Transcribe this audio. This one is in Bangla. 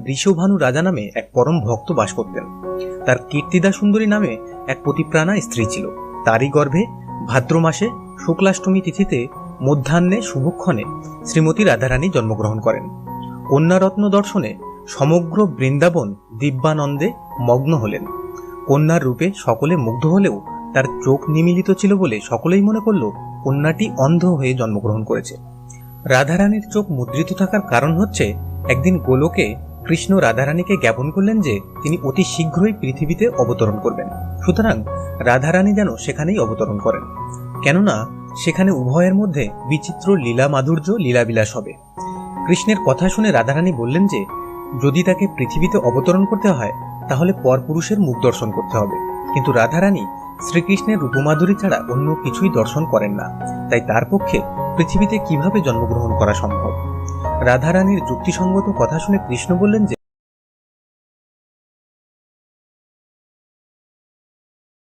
বৃষভানু রাজা নামে এক পরম ভক্ত বাস করতেন। তার কীর্তিদা সুন্দরী নামে এক পতিপ্রাণা স্ত্রী ছিল। তারই গর্ভে ভাদ্র মাসে শুক্লাষ্টমী তিথিতে মধ্যাহ্নে শুভক্ষণে শ্রীমতী রাধারানী জন্মগ্রহণ করেন। কন্যারত্ন দর্শনে সমগ্র বৃন্দাবন দিব্যানন্দে মগ্ন হলেন। কন্যার রূপে সকলে মুগ্ধ হলেও তার চোখ নিমীলিত ছিল বলে সকলেই মনে করল কন্যাটি অন্ধ হয়ে জন্মগ্রহণ করেছে। রাধারানীর চোখ মুদ্রিত থাকার কারণ হচ্ছে, একদিন গোলকে কৃষ্ণ রাধারানীকে জ্ঞাপন করলেন যে তিনি অতি শীঘ্রই পৃথিবীতে অবতরণ করবেন। সুতরাং রাধারানী যেন সেখানেই অবতরণ করেন, কেননা সেখানে উভয়ের মধ্যে বিচিত্র লীলা মাধুর্য লীলাবিলাস হবে। কৃষ্ণের কথা শুনে রাধারানী বললেন যে যদি তাকে পৃথিবীতে অবতরণ করতে হয় তাহলে পরপুরুষের মুখ দর্শন করতে হবে। কিন্তু রাধারানী শ্রীকৃষ্ণের রূপমাধুরী ছাড়া অন্য কিছুই দর্শন করেন না, তাই তার পক্ষে পৃথিবীতে কিভাবে জন্মগ্রহণ করা সম্ভব। রাধারানীর যুক্তিসঙ্গত কথা শুনে কৃষ্ণ বললেন যে